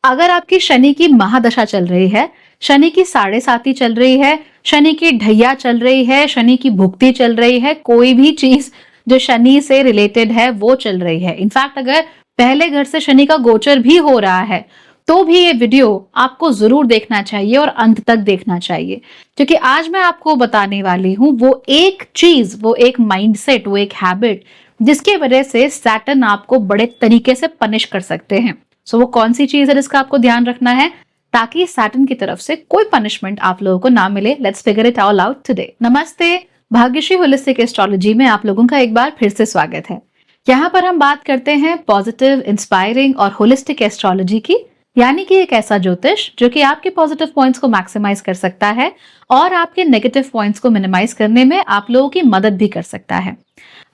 अगर आपकी शनि की महादशा चल रही है, शनि की साढ़े साती चल रही है, शनि की ढैया चल रही है, शनि की भुक्ति चल रही है, कोई भी चीज जो शनि से रिलेटेड है वो चल रही है, इनफैक्ट अगर पहले घर से शनि का गोचर भी हो रहा है तो भी ये वीडियो आपको जरूर देखना चाहिए और अंत तक देखना चाहिए, क्योंकि आज मैं आपको बताने वाली हूं वो एक चीज, वो एक माइंडसेट, वो एक हैबिट जिसकी वजह से सैटर्न आपको बड़े तरीके से पनिश कर सकते हैं। सो वो कौन सी चीज है जिसका आपको ध्यान रखना है ताकि सैटर्न की तरफ से कोई पनिशमेंट आप लोगों को ना मिले। Let's figure it all out today. नमस्ते, भाग्यश्री होलिस्टिक एस्ट्रोलॉजी में आप लोगों का एक बार फिर से स्वागत है। यहाँ पर हम बात करते हैं पॉजिटिव, इंस्पायरिंग और होलिस्टिक एस्ट्रोलॉजी की, यानी कि एक ऐसा ज्योतिष जो कि आपके पॉजिटिव पॉइंट्स को मैक्सिमाइज कर सकता है और आपके नेगेटिव पॉइंट्स को मिनिमाइज करने में आप लोगों की मदद भी कर सकता है।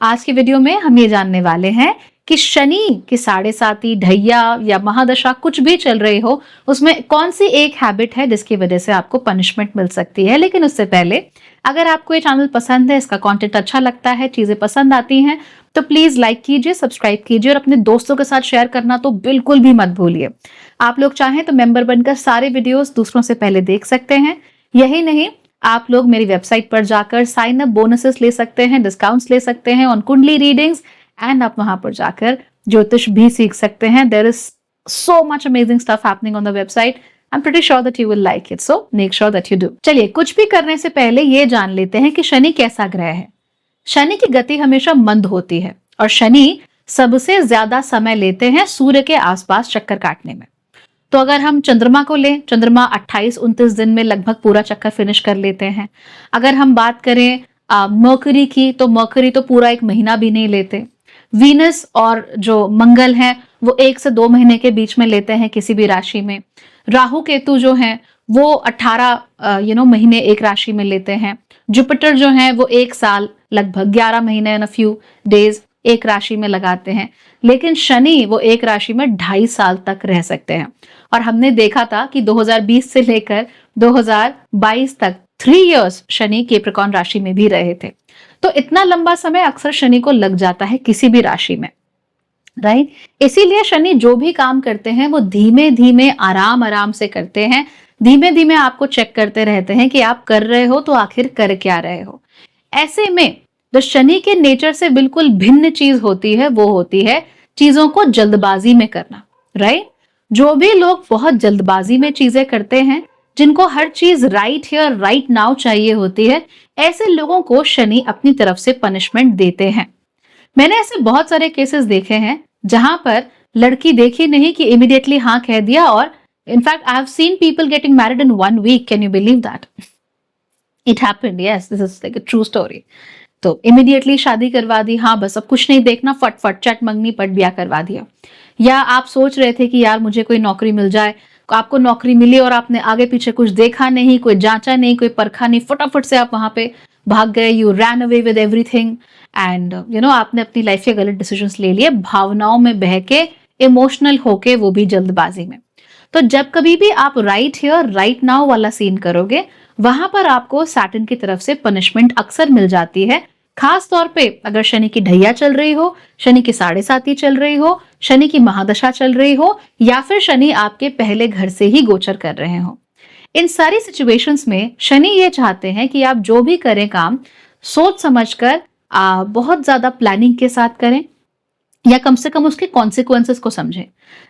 आज की वीडियो में हम ये जानने वाले हैं कि शनि की साढ़े साती, ढैया या महादशा कुछ भी चल रही हो, उसमें कौन सी एक हैबिट है जिसकी वजह से आपको पनिशमेंट मिल सकती है। लेकिन उससे पहले अगर आपको ये चैनल पसंद है, इसका कंटेंट अच्छा लगता है, चीजें पसंद आती हैं, तो प्लीज लाइक कीजिए, सब्सक्राइब कीजिए और अपने दोस्तों के साथ शेयर करना तो बिल्कुल भी मत भूलिए। आप लोग चाहें तो मेंबर बनकर सारे वीडियोस दूसरों से पहले देख सकते हैं। यही नहीं, आप लोग मेरी वेबसाइट पर जाकर साइन अप बोनसेस ले सकते हैं, डिस्काउंट्स ले सकते हैं ऑन कुंडली रीडिंग्स, एंड आप वहां पर जाकर ज्योतिष भी सीख सकते हैं। There is so much amazing stuff happening on the website. I am pretty sure that you will like it, so make sure that you do. चलिए, कुछ भी करने से पहले ये जान लेते हैं कि शनि कैसा ग्रह है। शनि की गति हमेशा मंद होती है और शनि सबसे ज्यादा समय लेते हैं सूर्य के आसपास चक्कर काटने में। तो अगर हम चंद्रमा को लें, चंद्रमा 28-29 दिन में लगभग पूरा चक्कर फिनिश कर लेते हैं। अगर हम बात करें मर्करी की, तो मर्करी तो पूरा एक महीना भी नहीं लेते। वीनस और जो मंगल हैं वो 1 से 2 महीने के बीच में लेते हैं किसी भी राशि में। राहु केतु जो हैं वो 18 महीने एक राशि में लेते हैं। जुपिटर जो है वो 1 साल, लगभग 11 महीने एंड अ फ्यू डेज एक राशि में लगाते हैं। लेकिन शनि वो एक राशि में 2.5 साल तक रह सकते हैं। और हमने देखा था कि 2020 से लेकर 2022 तक 3 इयर्स शनि कैप्रिकॉर्न राशि में भी रहे थे। तो इतना लंबा समय अक्सर शनि को लग जाता है किसी भी राशि में, राइट। इसीलिए शनि जो भी काम करते हैं वो धीमे धीमे, आराम आराम से करते हैं। धीमे धीमे आपको चेक करते रहते हैं कि आप कर रहे हो तो आखिर कर क्या रहे हो। ऐसे में जो शनि के नेचर से बिल्कुल भिन्न चीज होती है वो होती है चीजों को जल्दबाजी में करना, राइट। जो भी लोग बहुत जल्दबाजी में चीजें करते हैं, जिनको हर चीज राइट हियर राइट नाउ चाहिए होती है, ऐसे लोगों को शनि अपनी तरफ से पनिशमेंट देते हैं। मैंने ऐसे बहुत सारे केसेस देखे हैं जहां पर लड़की देखी नहीं कि इमीडिएटली हाँ कह दिया, और in fact I have seen people getting married in 1 week. Can you believe that? It happened, yes, this is like a true story. तो इमीडिएटली शादी करवा दी, हाँ बस अब कुछ नहीं देखना, फट चट मंगनी पट ब्याह करवा दिया। या आप सोच रहे थे कि यार मुझे कोई नौकरी मिल जाए, आपको नौकरी मिली और आपने आगे पीछे कुछ देखा नहीं, कोई जांचा नहीं, कोई परखा नहीं, फटाफट से आप वहां पे भाग गए, you ran away with everything and आपने अपनी लाइफ के गलत डिसीजंस ले लिए, भावनाओं में बह के, इमोशनल होके, वो भी जल्दबाजी में। तो जब कभी भी आप राइट हियर राइट नाउ वाला सीन करोगे, वहां पर आपको सैटर्न की तरफ से पनिशमेंट अक्सर मिल जाती है। खास तौर पे अगर शनि की ढैया चल रही हो, शनि की साढ़े साती चल रही हो, शनि की महादशा चल रही हो, या फिर शनि आपके पहले घर से ही गोचर कर रहे हो। इन सारी सिचुएशंस में शनि ये चाहते हैं कि आप जो भी करें काम, सोच समझकर बहुत ज्यादा प्लानिंग के साथ करें, या कम से कम उसके कॉन्सिक्वेंसेस को समझें।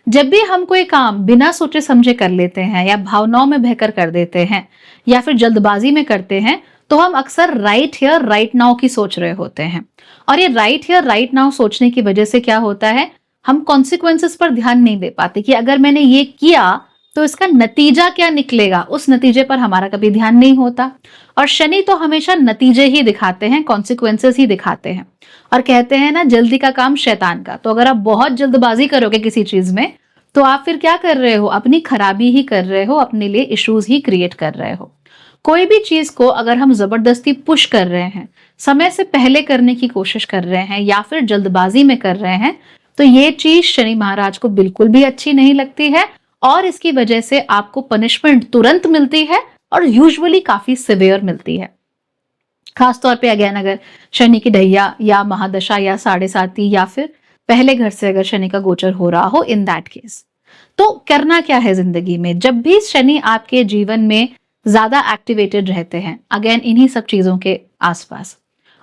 जब भी हम कोई काम बिना सोचे समझे कर लेते हैं, या भावनाओं में बहकर कर देते हैं, या फिर जल्दबाजी में करते हैं, तो हम अक्सर राइट हियर राइट नाउ की सोच रहे होते हैं। और ये राइट हियर राइट नाउ सोचने की वजह से क्या होता है, हम कॉन्सिक्वेंसेस पर ध्यान नहीं दे पाते कि अगर मैंने ये किया तो इसका नतीजा क्या निकलेगा, उस नतीजे पर हमारा कभी ध्यान नहीं होता। और शनि तो हमेशा नतीजे ही दिखाते हैं, कॉन्सिक्वेंसेस ही दिखाते हैं। और कहते हैं ना, जल्दी का काम शैतान का। तो अगर आप बहुत जल्दबाजी करोगे किसी चीज में, तो आप फिर क्या कर रहे हो, अपनी खराबी ही कर रहे हो, अपने लिए इश्यूज ही क्रिएट कर रहे हो। कोई भी चीज को अगर हम जबरदस्ती पुश कर रहे हैं, समय से पहले करने की कोशिश कर रहे हैं, या फिर जल्दबाजी में कर रहे हैं, तो ये चीज शनि महाराज को बिल्कुल भी अच्छी नहीं लगती है, और इसकी वजह से आपको पनिशमेंट तुरंत मिलती है और यूजुअली काफी सिवियर मिलती है। खासतौर पे अगेन अगर शनि की ढैया या महादशा या साढ़े साती या फिर पहले घर से अगर शनि का गोचर हो रहा हो, इन दैट केस। तो करना क्या है जिंदगी में, जब भी शनि आपके जीवन में ज्यादा एक्टिवेटेड रहते हैं, अगेन इन्हीं सब चीजों के आसपास,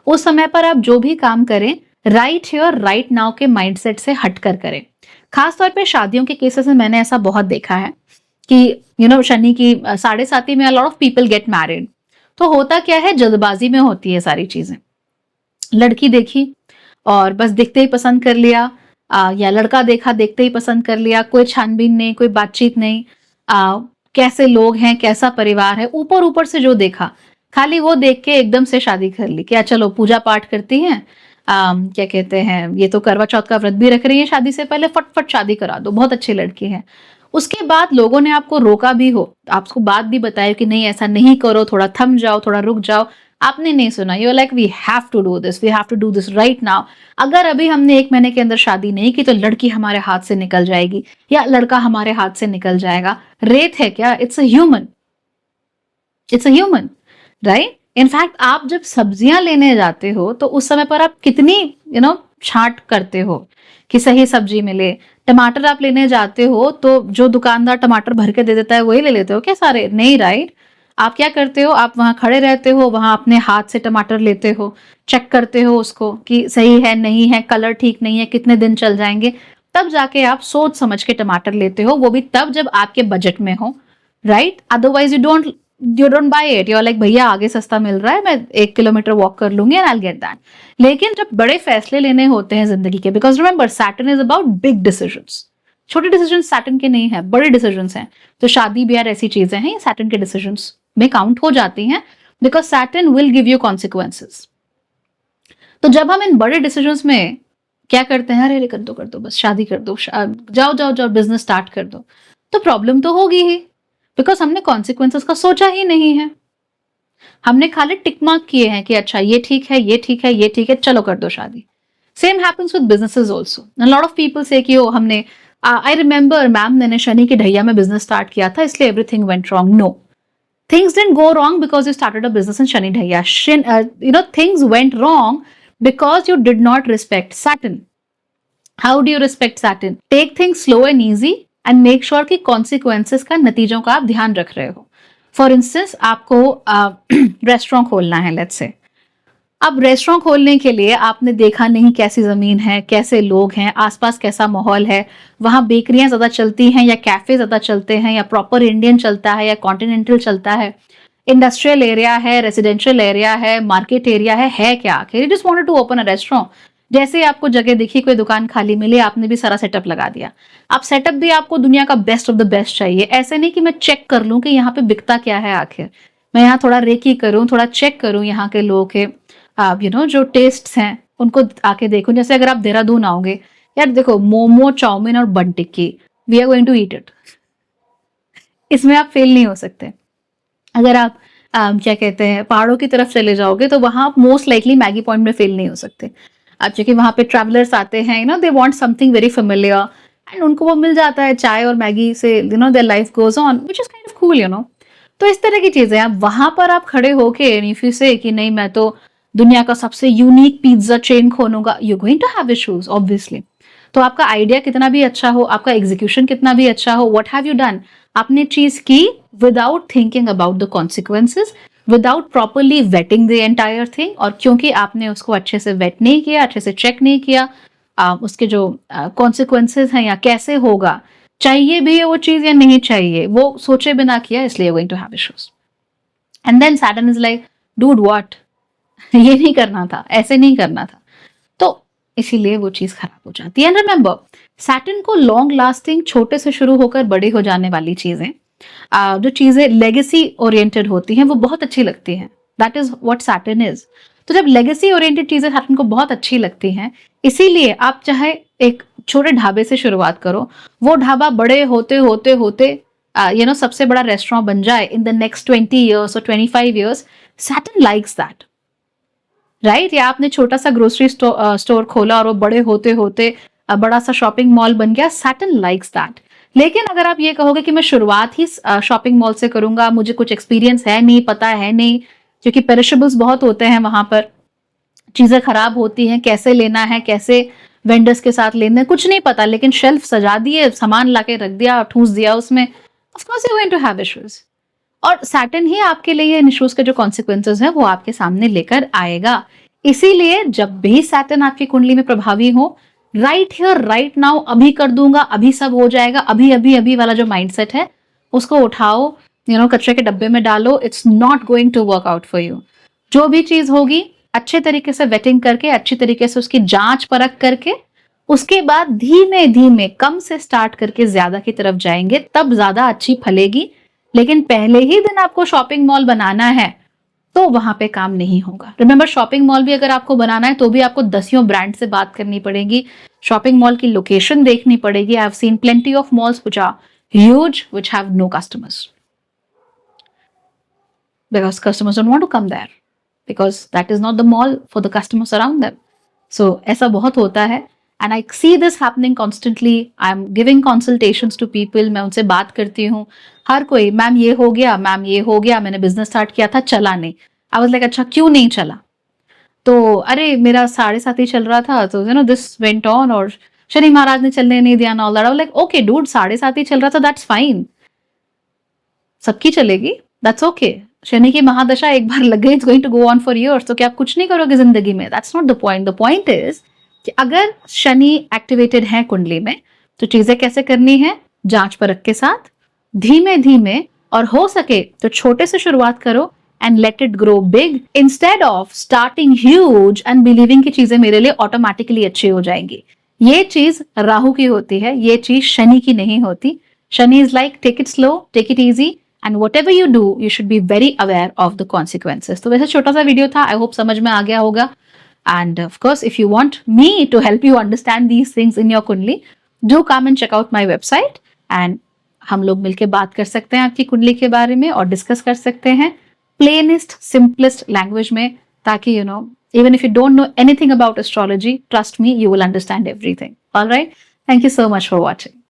उस समय पर आप जो भी काम करें राइट हियर राइट नाउ के माइंडसेट से हटकर करें। खासतौर पे शादियों के केसेस में मैंने ऐसा बहुत देखा है कि शनि की 7.5 में a lot of people get married. तो होता क्या है, जल्दबाजी में होती है सारी चीजें। लड़की देखी और बस देखते ही पसंद कर लिया, या लड़का देखा देखते ही पसंद कर लिया, कोई छानबीन नहीं, कोई बातचीत नहीं, कैसे लोग हैं, कैसा परिवार है, ऊपर ऊपर से जो देखा खाली वो देख के एकदम से शादी कर ली। क्या चलो पूजा पाठ करती हैं, क्या कहते हैं, ये तो करवा चौथ का व्रत भी रख रही है, शादी से पहले फटफट शादी करा दो, बहुत अच्छी लड़की है। उसके बाद लोगों ने आपको रोका भी हो, आपको बात भी बताया कि नहीं ऐसा नहीं करो, थोड़ा थम जाओ, थोड़ा रुक जाओ, आपने नहीं सुना। You are like we have to do this, we have to do this right now. अगर अभी हमने 1 महीने के अंदर शादी नहीं की तो लड़की हमारे हाथ से निकल जाएगी या लड़का हमारे हाथ से निकल जाएगा। रेत है क्या, it's a human, it's a human, right. In fact आप जब सब्जियां लेने जाते हो तो उस समय पर आप कितनी छांट करते हो कि सही सब्जी मिले। टमाटर आप लेने जाते हो तो जो दुकानदार टमाटर भर के दे देता है वही ले लेते हो क्या सारे, नहीं, राइट। आप क्या करते हो, आप वहां खड़े रहते हो, वहां अपने हाथ से टमाटर लेते हो, चेक करते हो उसको कि सही है नहीं है, कलर ठीक नहीं है, कितने दिन चल जाएंगे, तब जाके आप सोच समझ के टमाटर लेते हो, वो भी तब जब आपके बजट में हो, right. Otherwise you don't buy it, you like भैया आगे सस्ता मिल रहा है, मैं 1 किलोमीटर वॉक कर लूंगी and I will get that. लेकिन जब बड़े फैसले लेने होते हैं जिंदगी के, because remember Saturn is about big decisions, छोटे डिसीजन सैटर्न के नहीं है, बड़े डिसीजन हैं। तो शादी ब्याह ऐसी चीजें हैं, ये सैटर्न के डिसीजन में काउंट हो जाती हैं, because Saturn will give you consequences. तो जब हम इन बड़े डिसीजंस में क्या करते हैं, अरे कर दो बस शादी कर दो, जाओ जाओ जाओ बिजनेस स्टार्ट कर दो, तो प्रॉब्लम तो होगी ही, बिकॉज हमने कॉन्सिक्वेंसेस का सोचा ही नहीं है। हमने खाली टिक मार्क किए हैं कि अच्छा ये ठीक है, ये ठीक है, ये ठीक है, चलो कर दो शादी। Same happens with businesses also. Lot of people से कि हमने आई रिमेंबर मैम ने शनि की ढैया में बिजनेस स्टार्ट किया था इसलिए everything went wrong. No, things didn't go wrong because you started a business in Shani Dhaya. Things went wrong because you did not respect Saturn. How do you respect Saturn? Take things slow and easy and make sure कि consequences का, नतीजों का आप ध्यान रख रहे हो। For instance, आपको रेस्टोरेंट खोलना है, let's say। अब रेस्टोरेंट खोलने के लिए आपने देखा नहीं कैसी जमीन है, कैसे लोग हैं, आसपास कैसा माहौल है, वहां बेकरियां ज्यादा चलती हैं या कैफे ज्यादा चलते हैं या प्रॉपर इंडियन चलता है या कॉन्टिनेंटल चलता है, इंडस्ट्रियल एरिया है, रेसिडेंशियल एरिया है, मार्केट एरिया है क्या आखिर। You just wanted to open a restaurant, जैसे ही आपको जगह दिखी, कोई दुकान खाली मिली, आपने भी सारा सेटअप लगा दिया। अब सेटअप भी आपको दुनिया का बेस्ट ऑफ द बेस्ट चाहिए, ऐसे नहीं कि मैं चेक कर लूं कि यहाँ पे बिकता क्या है, आखिर मैं यहाँ थोड़ा रेकी करूं, थोड़ा चेक करूं यहाँ के लोगों के जो टेस्ट्स हैं उनको आके देखो। जैसे अगर आप देहरादून आओगे, यार देखो मोमो, चाउमीन और bun tikki, we are going to eat it, इसमें आप फेल नहीं हो सकते। अगर आप क्या कहते हैं पहाड़ों की तरफ चले जाओगे तो वहां आप मोस्ट लाइकली मैगी पॉइंट में फेल नहीं हो सकते। अब क्योंकि वहां पे ट्रैवलर्स आते हैं, they want something very familiar and उनको वो मिल जाता है, चाय और मैगी से their life goes on, which is kind of cool. तो इस तरह की चीजें आप वहां पर आप खड़े होके इफ यू से कि नहीं मैं तो दुनिया का सबसे यूनिक पिज्जा चेन खोलूंगा, you going to have issues obviously. तो आपका आइडिया कितना भी अच्छा हो, आपका एग्जीक्यूशन कितना भी अच्छा हो, व्हाट हैव यू डन, आपने चीज की without thinking about the consequences, without properly waiting the entire thing. और क्योंकि आपने उसको अच्छे से वेट नहीं किया, अच्छे से चेक नहीं किया, उसके जो कॉन्सिक्वेंसेज हैं या कैसे होगा, चाहिए भी है वो चीज या नहीं चाहिए, वो सोचे बिना किया, इसलिए going to have issues. And then Saturn is like dude what, ये नहीं करना था, ऐसे नहीं करना था, तो इसीलिए वो चीज खराब हो जाती है। एंड रिमेंबर सैटर्न को लॉन्ग लास्टिंग, छोटे से शुरू होकर बड़ी हो जाने वाली चीजें, जो चीजें लेगेसी ओरिएंटेड होती हैं वो बहुत अच्छी लगती हैं। That is what Saturn is. तो जब लेगेसी ओरिएंटेड चीजें सैटर्न को बहुत अच्छी लगती हैं, इसीलिए आप चाहे एक छोटे ढाबे से शुरुआत करो, वो ढाबा बड़े होते होते होते सबसे बड़ा रेस्टोरेंट बन जाए इन द नेक्स्ट 20 years और 25 years, Saturn likes that, right. या आपने छोटा सा ग्रोसरी स्टोर खोला और वो बड़े होते होते बड़ा सा शॉपिंग मॉल बन गया, सैटर्न लाइक्स दैट। लेकिन अगर आप ये कहोगे कि मैं शुरुआत ही शॉपिंग मॉल से करूंगा, मुझे कुछ एक्सपीरियंस है नहीं, पता है नहीं, क्योंकि पेरिशेबल्स बहुत होते हैं वहां पर, चीजें खराब होती हैं, कैसे लेना है, कैसे वेंडर्स के साथ लेन देन, कुछ नहीं पता, लेकिन शेल्फ सजा दिए, सामान लाके रख दिया, ठूस दिया उसमें, of course you going to have issues. और सैटर्न ही आपके लिए इन इश्यूज के जो कॉन्सिक्वेंसेज है वो आपके सामने लेकर आएगा। इसीलिए जब भी सैटर्न आपकी कुंडली में प्रभावी हो, राइट हियर राइट नाउ, अभी कर दूंगा, अभी सब हो जाएगा, अभी अभी अभी वाला जो माइंडसेट है उसको उठाओ, कचरे के डब्बे में डालो। It's not going to work out for you. जो भी चीज होगी अच्छे तरीके से वेटिंग करके, अच्छी तरीके से उसकी जांच परख करके, उसके बाद धीमे धीमे कम से स्टार्ट करके ज्यादा की तरफ जाएंगे, तब ज्यादा अच्छी फलेगी। लेकिन पहले ही दिन आपको शॉपिंग मॉल बनाना है तो वहां पे काम नहीं होगा। रिमेंबर, शॉपिंग मॉल भी अगर आपको बनाना है तो भी आपको 10 ब्रांड से बात करनी पड़ेगी, शॉपिंग मॉल की लोकेशन देखनी पड़ेगी। I have seen plenty of malls which are huge which have no customers because customers don't want to come there because that is not the mall for the customers around them. So ऐसा बहुत होता है and I see this happening constantly. I'm giving consultations to people, मैं उनसे बात करती हूँ, हर कोई, मैम ये हो गया, मैम ये हो गया, मैंने बिजनेस स्टार्ट किया था, चला नहीं। I was like, अच्छा क्यों नहीं चला? तो अरे मेरा 7.5 ही चल रहा था, तो this went on, और शनि महाराज ने चलने नहीं दिया, all that. I was like, okay dude, 7.5 ही चल रहा था, that's fine, सबकी चलेगी, दैट्स ओके। शनि की महादशा एक बार लग गई, it's going to go on for years, तो क्या आप कुछ नहीं करोगे जिंदगी में? That's not the point. The point is कि अगर शनि एक्टिवेटेड है कुंडली में तो चीजें कैसे करनी है, जांच परख के साथ, धीमे धीमे, और हो सके तो छोटे से शुरुआत करो and let it grow big instead of starting huge and believing की चीजें मेरे लिए ऑटोमेटिकली अच्छी हो जाएंगी। ये चीज राहु की होती है, ये चीज शनि की नहीं होती। Shani is like take it slow, take it easy, and whatever you do you should be very aware of the consequences. तो वैसे छोटा सा वीडियो था, आई होप समझ में आ गया होगा। and of course if you want me to help you understand these things in your कुंडली, do come and check out my website and हम लोग मिलके बात कर सकते हैं आपकी कुंडली के बारे में और डिस्कस कर सकते हैं प्लेनेस्ट सिंपलेस्ट लैंग्वेज में, ताकि even if you don't know anything about astrology, trust me, you will understand everything. All right, thank you so much for watching.